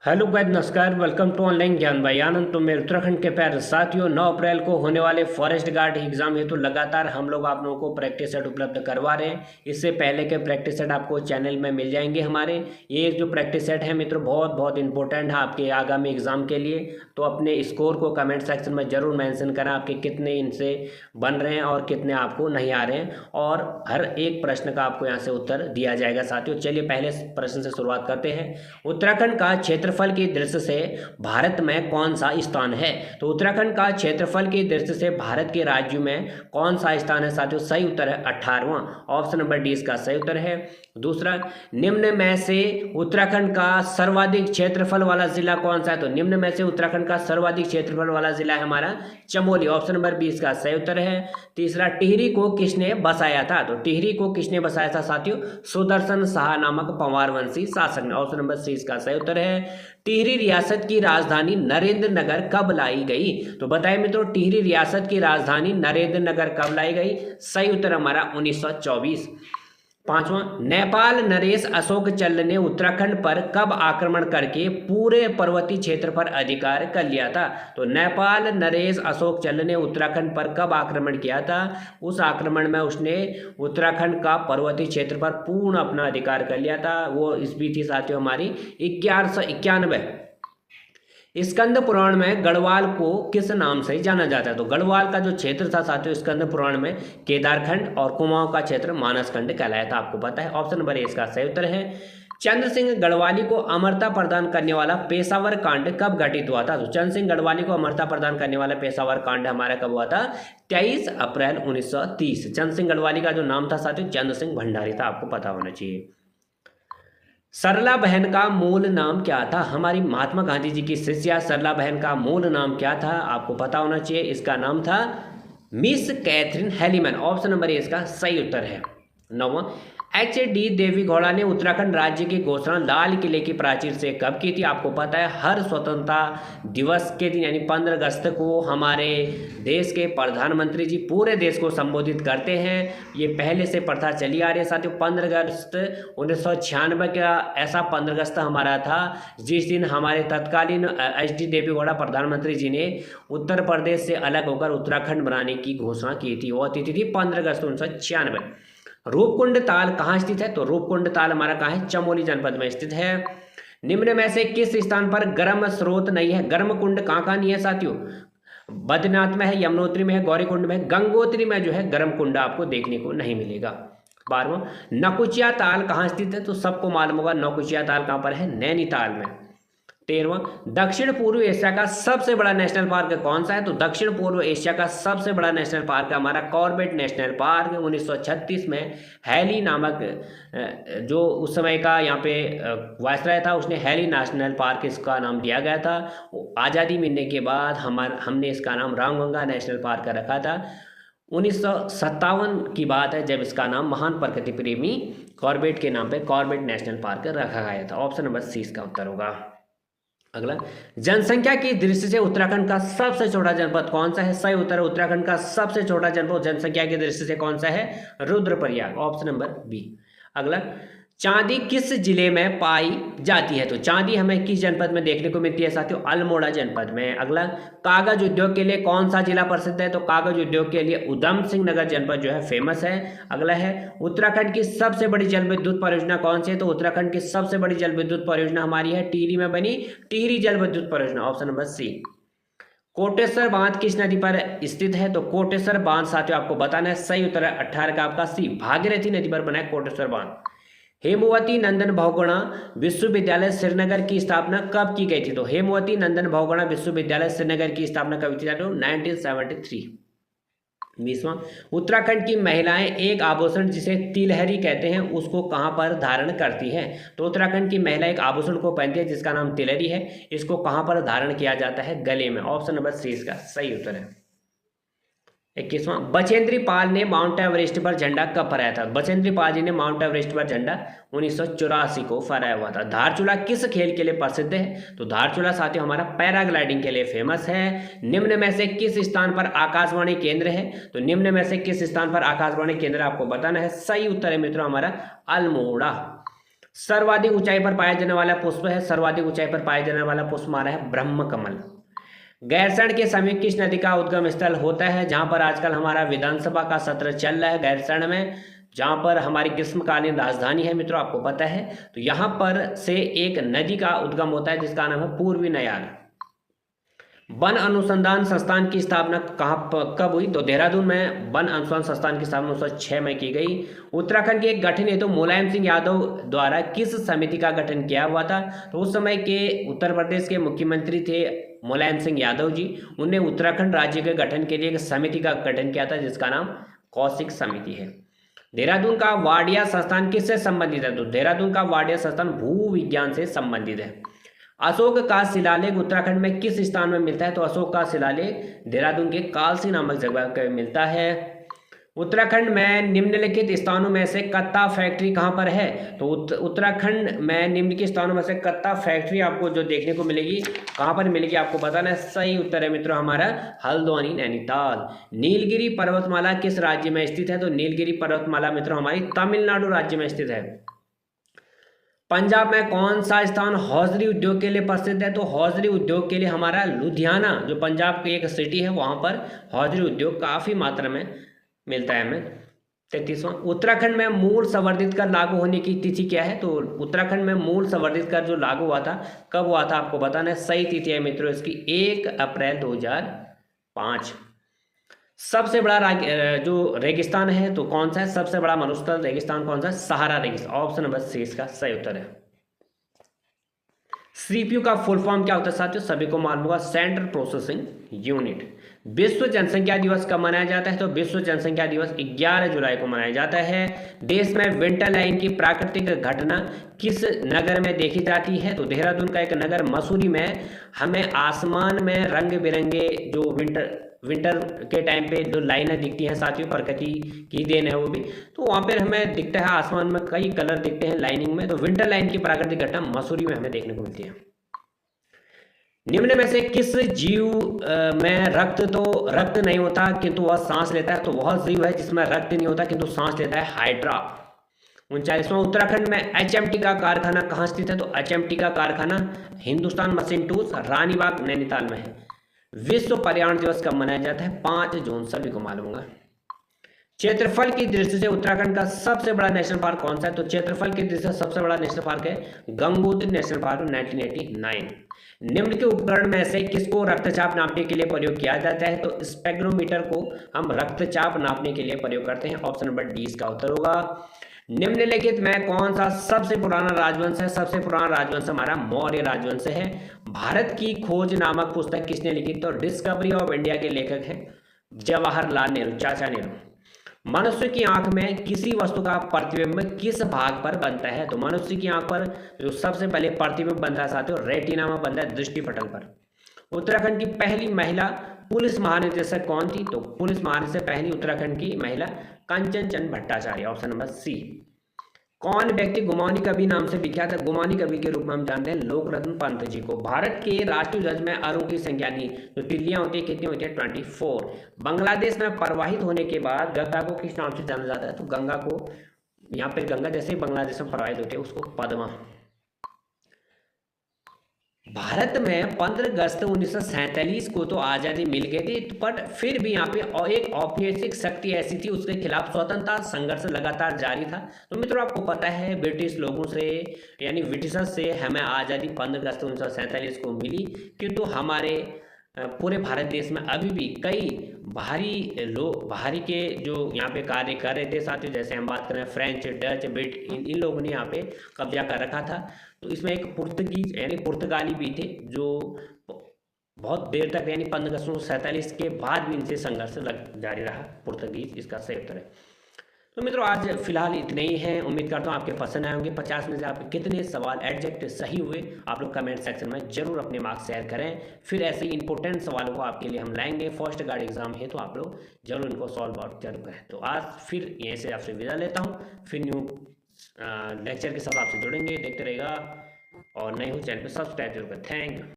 Hello guys, नमस्कार। Welcome to online ज्ञान भाई आनंद। तो मेरे उत्तराखंड के प्यारे साथियों, 9 अप्रैल को होने वाले फॉरेस्ट गार्ड एग्जाम हेतु लगातार हम लोग आप लोगों को प्रैक्टिस सेट उपलब्ध करवा रहे हैं। इससे पहले के प्रैक्टिस सेट आपको चैनल में मिल जाएंगे हमारे। ये जो प्रैक्टिस सेट है मित्रों, बहुत बहुत इंपॉर्टेंट है आपके आगामी एग्जाम के लिए। तो अपने स्कोर को कमेंट सेक्शन में जरूर मेंशन करें, आपके कितने इनसे बन रहे हैं और कितने आपको नहीं आ रहे हैं। और हर एक प्रश्न का आपको यहाँ से उत्तर दिया जाएगा साथियों। चलिए पहले प्रश्न से शुरुआत करते हैं। उत्तराखंड का क्षेत्रफल की दृष्टि से भारत में कौन सा स्थान है? तो उत्तराखंड का क्षेत्रफल की दृष्टि से भारत के राज्यों में कौन सा स्थान है साथियों? सही उत्तर है 18वां। ऑप्शन नंबर डी इसका सही उत्तर है। दूसरा, निम्न में से उत्तराखंड का सर्वाधिक क्षेत्रफल वाला जिला कौन सा है? तो निम्न में से उत्तराखंड का सर्वाधिक क्षेत्रफल वाला जिला है हमारा चमोली। ऑप्शन नंबर बी इसका सही उत्तर है। तीसरा, टिहरी को किसने बसाया था? तो टिहरी को किसने बसाया था साथियों? सुदर्शन शाह नामक पंवार वंशी शासक ने। ऑप्शन नंबर सी इसका सही उत्तर है। टिहरी रियासत की राजधानी नरेंद्र नगर कब लाई गई? तो बताइए मित्रों, टिहरी रियासत की राजधानी नरेंद्र नगर कब लाई गई? सही उत्तर हमारा 1924। पांचवा, नेपाल नरेश अशोक चल्ल ने उत्तराखंड पर कब आक्रमण करके पूरे पर्वतीय क्षेत्र पर अधिकार कर लिया था? तो नेपाल नरेश अशोक चल्ल ने उत्तराखंड पर कब आक्रमण किया था? उस आक्रमण में उसने उत्तराखंड का पर्वतीय क्षेत्र पर पूर्ण अपना अधिकार कर लिया था। वो ईस्वी थी साथियों हमारी 1191। स्कंद पुराण में गढ़वाल को किस नाम से जाना जाता है? तो गढ़वाल का जो क्षेत्र था साथियों स्कंद पुराण में केदारखंड और कुमाऊं का क्षेत्र मानसखंड कहलाया था, आपको पता है। ऑप्शन नंबर ए इसका सही उत्तर है। चंद्र सिंह गढ़वाली को अमरता प्रदान करने वाला पेशावर कांड कब घटित हुआ था? तो चंद्र सिंह गढ़वाली को अमरता प्रदान करने वाला पेशावर कांड हमारा कब हुआ था? 23 अप्रैल 1930। चंद्र सिंह गढ़वाली का जो नाम था साथियों चंद्र सिंह भंडारी था, आपको पता होना चाहिए। सरला बहन का मूल नाम क्या था? हमारी महात्मा गांधी जी की शिष्या सरला बहन का मूल नाम क्या था? आपको पता होना चाहिए। इसका नाम था Miss Catherine Heilemann. Option number A इसका सही उत्तर है। नौवां, HD देवी गौड़ा ने उत्तराखंड राज्य की घोषणा लाल किले की प्राचीर से कब की थी? आपको पता है हर स्वतंत्रता दिवस के दिन यानी 15 अगस्त को हमारे देश के प्रधानमंत्री जी पूरे देश को संबोधित करते हैं। ये पहले से प्रथा चली आ रही है साथियों। 15 अगस्त 1996 का ऐसा 15 अगस्त हमारा था जिस दिन हमारे तत्कालीन HD देवी गौड़ा प्रधानमंत्री जी ने उत्तर प्रदेश से अलग होकर उत्तराखंड बनाने की घोषणा की थी। वो तिथि थी 15 अगस्त 1996। रूपकुंड ताल कहाँ स्थित है? तो रूपकुंड ताल हमारा कहाँ है? चमोली जनपद में स्थित है। निम्न में से किस स्थान पर गर्म स्रोत नहीं है? गर्म कुंड कहाँ कहाँ नहीं है साथियों? बद्रीनाथ में है, यमुनोत्री में है, गौरीकुंड में है, गंगोत्री में जो है गर्म कुंड आपको देखने को नहीं मिलेगा। 12वां, नकुचिया ताल कहाँ स्थित है? तो सबको मालूम होगा नकुचिया ताल कहाँ पर है? नैनीताल में। 13वां, दक्षिण पूर्व एशिया का सबसे बड़ा नेशनल पार्क कौन सा है? तो दक्षिण पूर्व एशिया का सबसे बड़ा नेशनल पार्क हमारा कॉर्बेट नेशनल पार्क। 1936 में हैली नामक जो उस समय का यहाँ पे वायसराय था, उसने हैली नेशनल पार्क इसका नाम दिया गया था। आज़ादी मिलने के बाद हमने इसका नाम रामगंगा नेशनल पार्क रखा था। 1957 की बात है जब इसका नाम महान प्रकृति प्रेमी कॉर्बेट के नाम पे कॉर्बेट नेशनल पार्क रखा गया था। ऑप्शन नंबर सी इसका उत्तर होगा। अगला, जनसंख्या की दृष्टि से उत्तराखंड का सबसे छोटा जनपद कौन सा है? सही उत्तर, उत्तराखंड का सबसे छोटा जनपद जनसंख्या की दृष्टि से कौन सा है? रुद्रप्रयाग। Option number B. अगला, चांदी किस जिले में पाई जाती है? तो चांदी हमें किस जनपद में देखने को मिलती है साथियों? अल्मोड़ा जनपद में। अगला, कागज उद्योग के लिए कौन सा जिला प्रसिद्ध है? तो कागज उद्योग के लिए उधम सिंह नगर जनपद जो है फेमस है। अगला है, उत्तराखंड की सबसे बड़ी जल विद्युत परियोजना कौन सी है? तो उत्तराखंड की सबसे बड़ी जल विद्युत परियोजना हमारी है टिहरी में बनी टिहरी जल विद्युत परियोजना। ऑप्शन नंबर सी। कोटेश्वर बांध किस नदी पर स्थित है? तो कोटेश्वर बांध साथियों आपको बताना है। सही उत्तर है 18 का आपका सी, भागीरथी नदी पर बना है कोटेश्वर बांध। हेमवती नंदन बहुगुणा विश्वविद्यालय श्रीनगर की स्थापना कब की गई थी? तो हेमवती नंदन बहुगुणा विश्वविद्यालय श्रीनगर की स्थापना कब की थी? 1973। 20वां, उत्तराखंड की महिलाएं एक आभूषण जिसे तिलहरी कहते हैं उसको कहां पर धारण करती हैं? तो उत्तराखंड की महिला एक आभूषण को पहनती है जिसका नाम तिलहरी है। इसको कहां पर धारण किया जाता है? गले में। ऑप्शन नंबर सी इसका सही उत्तर है। 21वां, बचेंद्री पाल ने माउंट एवरेस्ट पर झंडा कब फहराया था? बचेंद्री पाल जी ने माउंट एवरेस्ट पर झंडा 1984 को फहराया हुआ था। धारचूला किस खेल के लिए प्रसिद्ध है? तो धारचूला साथियों हमारा पैराग्लाइडिंग के लिए फेमस है। निम्न में से किस स्थान पर आकाशवाणी केंद्र है? तो निम्न में से किस स्थान पर आकाशवाणी केंद्र आपको बताना है। सही उत्तर है मित्रों हमारा अल्मोड़ा। सर्वाधिक ऊंचाई पर पाया जाने वाला पुष्प है, सर्वाधिक ऊंचाई पर पाया जाने वाला पुष्प हमारा है ब्रह्म कमल। गैरसैंण के समीप किस नदी का उद्गम स्थल होता है, जहां पर आजकल हमारा विधानसभा का सत्र चल रहा है गैरसैंण में, जहां पर हमारी ग्रीष्मकालीन राजधानी है मित्रों, आपको पता है। तो यहां पर से एक नदी का उद्गम होता है जिसका नाम है पूर्वी नयार। वन अनुसंधान संस्थान की स्थापना कब हुई, तो देहरादून में वन अनुसंधान संस्थान की स्थापना 1906 में की गई। उत्तराखंड के एक गठन हेतु मुलायम सिंह यादव द्वारा किस समिति का गठन किया हुआ था, तो उस समय के उत्तर प्रदेश के मुख्यमंत्री थे मुलायम सिंह यादव जी। उन्होंने उत्तराखंड राज्य के गठन के लिए एक समिति का गठन किया था जिसका नाम कौशिक समिति है। देहरादून का वाडिया संस्थान किससे संबंधित है, तो देहरादून का वाडिया संस्थान भू विज्ञान से संबंधित है। अशोक का शिलालेख उत्तराखंड में किस स्थान में मिलता है, तो अशोक का शिलालेख देहरादून के कालसी नामक जगह पर मिलता है। उत्तराखंड में निम्नलिखित स्थानों में से कत्ता फैक्ट्री कहाँ पर है, तो उत्तराखंड में निम्नलिखित स्थानों में से कत्ता फैक्ट्री आपको जो देखने को मिलेगी कहाँ पर मिलेगी, आपको बताना है। सही उत्तर है मित्रों हमारा हल्द्वानी नैनीताल। नीलगिरी पर्वतमाला किस राज्य में स्थित है, तो नीलगिरी पर्वतमाला मित्रों हमारी तमिलनाडु राज्य में स्थित है। पंजाब में कौन सा स्थान हौजरी उद्योग के लिए प्रसिद्ध है, तो हौजरी उद्योग के लिए हमारा लुधियाना जो पंजाब की एक सिटी है वहां पर हौजरी उद्योग काफी मात्रा में मिलता है हमें। 33वां, उत्तराखंड में मूल संवर्धित कर लागू होने की तिथि क्या है, तो उत्तराखंड में मूल संवर्धित कर जो लागू हुआ था कब हुआ था, आपको बताना है। सही तिथि है मित्रों इसकी 1 अप्रैल 2005। सबसे बड़ा जो रेगिस्तान है तो कौन सा है, सबसे बड़ा मरुस्थल रेगिस्तान कौन सा है, सहारा रेगिस्तान। ऑप्शन नंबर सी इसका सही उत्तर है। सीपीयू का फुल फॉर्म क्या होता है साथियों, सभी को मालूम होगा, सेंट्रल प्रोसेसिंग यूनिट। विश्व जनसंख्या दिवस कब मनाया जाता है, तो विश्व जनसंख्या दिवस 11 जुलाई को मनाया जाता है। देश में विंटर लाइन की प्राकृतिक घटना किस नगर में देखी जाती है, तो देहरादून का एक नगर मसूरी में हमें आसमान में रंग बिरंगे जो विंटर के टाइम पे जो लाइनें दिखती हैं साथियों, प्रकृति की देन है वो भी, तो वहाँ पर हमें दिखता है आसमान में कई कलर दिखते हैं लाइनिंग में, तो विंटर लाइन की प्राकृतिक घटना मसूरी में हमें देखने को मिलती है। निम्न में से किस जीव में रक्त नहीं होता किंतु वह सांस लेता है, तो वह जीव है जिसमें रक्त नहीं होता किंतु सांस लेता है, हाइड्रा। 39वां, उत्तराखंड में एचएमटी का कारखाना कहाँ स्थित है, तो एचएमटी का कारखाना हिंदुस्तान मशीन टूल्स रानीबाग नैनीताल में है। विश्व पर्यावरण दिवस कब मनाया जाता है, 5 जून, सभी को मालूम होगा। क्षेत्रफल की दृष्टि से उत्तराखंड का सबसे बड़ा नेशनल पार्क कौन सा है, तो क्षेत्रफल की दृष्टि से सबसे बड़ा नेशनल पार्क है गंगोत्री नेशनल पार्क 1989। निम्न के उपकरण में से किसको रक्तचाप नापने के लिए प्रयोग किया जाता है, तो स्पेक्ट्रोमीटर को हम रक्तचाप नापने के लिए प्रयोग करते हैं। ऑप्शन नंबर डी इसका उत्तर होगा। निम्नलिखित में कौन सा सबसे पुराना राजवंश है, सबसे पुराना राजवंश हमारा मौर्य राजवंश है। भारत की खोज नामक पुस्तक किसने लिखी, तो डिस्कवरी ऑफ इंडिया के लेखक हैं जवाहरलाल नेहरू, चाचा नेहरू। मनुष्य की आंख में किसी वस्तु का प्रतिबिंब किस भाग पर बनता है, तो मनुष्य की आंख पर जो सबसे पहले प्रतिबिंब बनता है साथियों रेटिना में बनता है, दृष्टिपटल पर। उत्तराखंड की पहली महिला पुलिस महानिदेशक कौन थी, तो पुलिस महानिदेशक पहली उत्तराखंड की महिला Kanchan Chand Bhattacharya. Option number C. कौन व्यक्ति गुमानी कवि नाम से विख्यात है, गुमानी कवि के रूप में हम जानते हैं लोकरत्न पंत जी को। भारत के राष्ट्रीय ध्वज में अरों की संख्या थी जो तिल्लियां होती है कितनी होती है, 24। बांग्लादेश में प्रवाहित होने के बाद गंगा को किस नाम से जाना जाता है, तो गंगा को यहाँ पे गंगा जैसे ही बांग्लादेश में प्रवाहित होती है उसको पद्मा। भारत में 15 अगस्त 1947 को तो आज़ादी मिल गई थी, बट फिर भी यहाँ पे एक औपनिवेशिक शक्ति ऐसी थी उसके खिलाफ स्वतंत्रता संघर्ष लगातार जारी था। तो मित्रों आपको पता है ब्रिटिश लोगों से यानी ब्रिटिशर्स से हमें आज़ादी 15 अगस्त 1947 को मिली, किंतु हमारे पूरे भारत देश में अभी भी कई बाहरी के जो यहाँ पे कार्य कर रहे थे साथियों, जैसे हम बात करें फ्रेंच, डच, इन लोगों ने यहाँ पे कब्जा कर रखा था। तो इसमें एक पुर्तगीज यानी पुर्तगाली भी थे जो बहुत देर तक यानी 15 अगस्त 1947 के बाद भी इनसे संघर्ष जारी रहा, पुर्तगीज इसका सही उत्तर है। तो मित्रों आज फिलहाल इतने ही हैं, उम्मीद करता हूँ आपके पसंद आए होंगे। 50 में से आपके कितने सवाल एग्जैक्ट सही हुए आप लोग कमेंट सेक्शन में जरूर अपने मार्क्स शेयर करें। फिर ऐसे इंपॉर्टेंट सवालों को आपके लिए हम लाएंगे, फर्स्ट गार्ड एग्जाम है तो आप लोग जरूर इनको सॉल्व आउट जरूर करें। तो आज फिर यहीं से आपसे विदा लेता हूँ, फिर न्यू लेक्चर के साथ आपसे जुड़ेंगे, देखते रहेगा और नए हो चैनल पर सब्सक्राइब जरूर करें। Thank you.